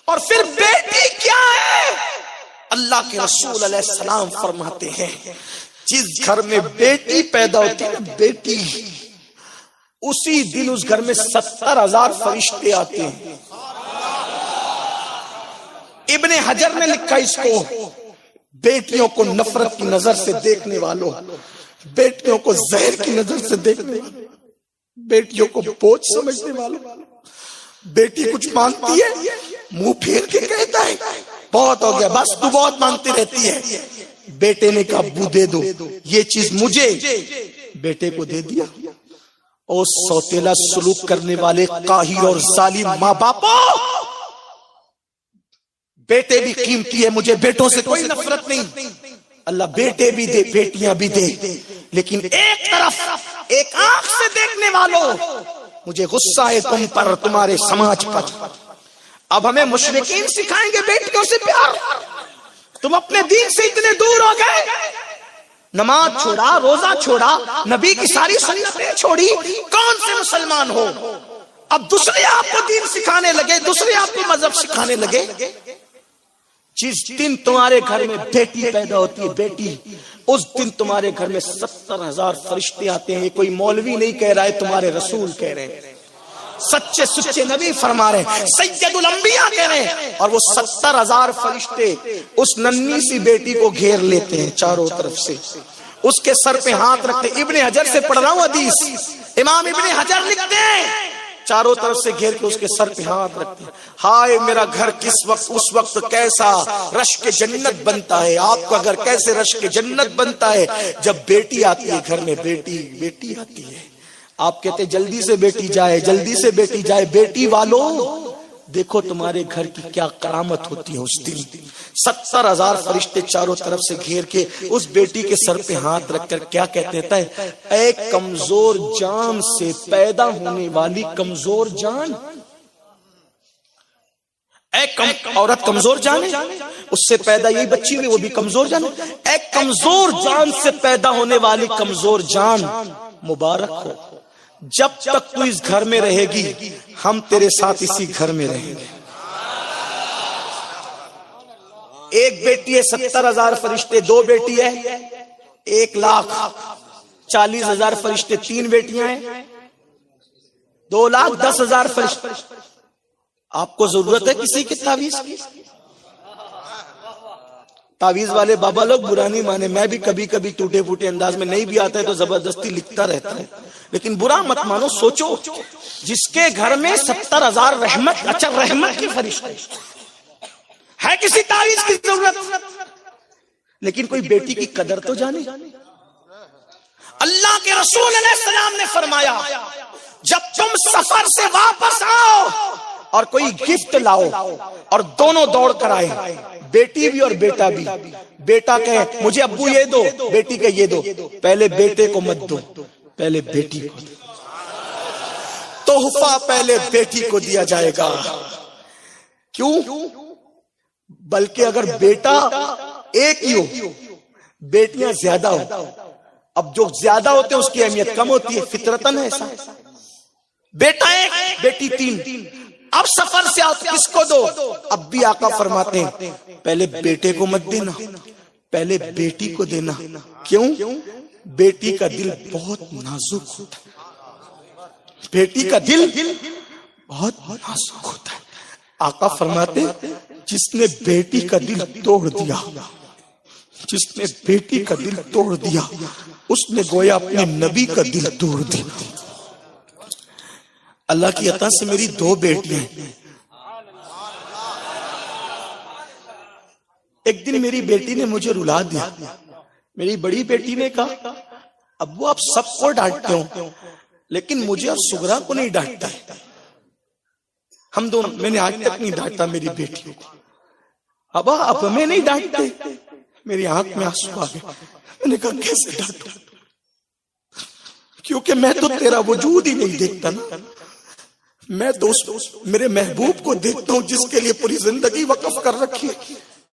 اور پھر بیٹی کیا ہے؟ اللہ کے رسول علیہ السلام فرماتے ہیں جس گھر میں بیٹی پیدا ہوتی ہے بیٹی، اسی دن اس گھر میں 70,000 فرشتے آتے ہیں۔ ابن حجر نے لکھا اس کو، بیٹیوں کو نفرت کی نظر سے دیکھنے والوں، بیٹیوں کو زہر کی نظر سے دیکھنے والوں، بیٹیوں کو بوجھ سمجھنے والوں، بیٹی کچھ مانگتی ہے منہ پھیر کے کہتا ہے بہت ہو گیا بس تو بہت مانگتی رہتی ہے۔ بیٹے نے کہا ابو دے دو یہ چیز مجھے، بیٹے کو دے دیا۔ اور سوتیلا سلوک کرنے والے قاہر اور ظالم ماں باپوں، بیٹے بھی قیمتی ہے، مجھے بیٹوں سے کوئی نفرت نہیں، اللہ بیٹے بھی دے بیٹیاں بھی دے، لیکن ایک طرف ایک آنکھ سے دیکھنے والوں مجھے غصہ ہے تم پر، تمہارے سماج پر۔ اب ہمیں مشرکین سکھائیں گے بیٹیوں سے پیار، تم اپنے دین سے اتنے دور ہو گئے، نماز چھوڑا، روزہ چھوڑا، نبی کی ساری سنتیں چھوڑی، کون سے مسلمان ہو؟ اب دوسرے آپ کو دین سکھانے لگے، دوسرے آپ کو مذہب سکھانے لگے۔ جس دن تمہارے گھر میں بیٹی پیدا ہوتی ہے بیٹی، اس دن تمہارے گھر میں 70,000 فرشتے آتے ہیں۔ یہ کوئی مولوی نہیں کہہ رہا ہے، تمہارے رسول کہہ رہے ہیں، سچے سچے نبی فرما رہے ہیں، سید الانبیاء کہہ رہے ہیں۔ اور وہ 70,000 فرشتے اس ننھی سی بیٹی کو گھیر لیتے ہیں چاروں طرف سے، اس کے سر پہ ہاتھ رکھتے۔ ابن حجر سے پڑھ رہا ہوں حدیث، امام ابن حجر لکھتے ہیں چاروں طرف سے گھیر کے اس کے سر پہ ہاتھ رکھتے ہیں۔ ہائے میرا گھر کس وقت، اس وقت کیسا رشک جنت بنتا ہے، آپ کا گھر کیسے رشک جنت بنتا ہے جب بیٹی آتی ہے گھر میں، بیٹی آتی ہے۔ آپ کہتے جلدی سے بیٹی جائے، جلدی سے بیٹی جائے، بیٹی والوں دیکھو تمہارے گھر کی کیا کرامت ہوتی ہے اس دن۔ 70,000 فرشتے چاروں طرف سے گھیر کے اس بیٹی کے سر پہ ہاتھ رکھ کر کیا کہتے ہیں؟ اے کمزور جان سے پیدا ہونے والی کمزور جان، عورت کمزور جان ہے، اس سے پیدا یہی بچی ہوئی، وہ بھی کمزور جان ہے۔ اے کمزور جان سے پیدا ہونے والی کمزور جان مبارک ہو، جب تک تو اس گھر میں رہے گی ہم تیرے ساتھ اسی گھر میں رہیں گے۔ ایک بیٹی ہے 70,000 فرشتے، دو بیٹی ہے 1,40,000 فرشتے، تین بیٹیاں ہیں 2,10,000 فرشتے۔ آپ کو ضرورت ہے کسی کی تعویذ کی؟ تعویذ والے بابا لوگ برا نہیں مانے، میں بھی کبھی کبھی ٹوٹے پھوٹے انداز میں نہیں بھی آتا ہے تو زبردستی لکھتا رہتا ہے، لیکن برا مت مانو، سوچو جس کے گھر میں 70,000 رحمت، اچھا رحمت کی فرشتے ہے، کسی تعویذ کی ضرورت؟ لیکن کوئی بیٹی کی قدر تو جانے۔ اللہ کے رسول علیہ السلام نے فرمایا جب تم سفر سے واپس آؤ اور کوئی گفٹ لاؤ اور دونوں دوڑ کر آئے، بیٹی بھی اور بیٹا بھی، بیٹا کہے مجھے ابو یہ دو، بیٹی کہ یہ دو، پہلے بیٹے کو مت دو، پہلے بیٹی کو دو، تحفہ پہلے بیٹی کو دیا جائے گا۔ کیوں؟ بلکہ اگر بیٹا ایک ہی ہو، بیٹیاں زیادہ ہو، اب جو زیادہ ہوتے ہیں اس کی اہمیت کم ہوتی ہے، فطرتاً ہے ایسا۔ بیٹا ایک بیٹی تین، اب سفر سے آؤ کس کو دو؟ اب بھی آقا فرماتے ہیں پہلے بیٹے کو مت دینا، پہلے بیٹی کو دینا۔ کیوں؟ بیٹی کا دل بہت نازک ہوتا ہے، بیٹی کا دل بہت نازک ہوتا ہے۔ آقا فرماتے ہیں جس نے بیٹی کا دل توڑ دیا، جس نے بیٹی کا دل توڑ دیا اس نے گویا اپنے نبی کا دل توڑ دیا۔ اللہ کی عطا سے میری دو بیٹیاں ہیں۔ ایک دن میری بیٹی نے مجھے رلا دیا، میری بڑی بیٹی نے کہا ابو آپ سب کو ڈانٹتے ہو لیکن مجھے اور سغرا کو نہیں ڈانٹتا ہے۔ ہم دونوں، میں نے آج تک نہیں ڈانٹا میری بیٹی کو۔ ابا اب ہمیں نہیں ڈانٹتے، میری آنکھ میں آنسو آ گئے۔ میں نے کہا کیسے ڈانٹوں، کیونکہ میں تو تیرا وجود ہی نہیں دیکھتا نا، میں تو میرے محبوب کو دیکھتا ہوں جس کے لیے پوری زندگی وقف کر رکھی ہے۔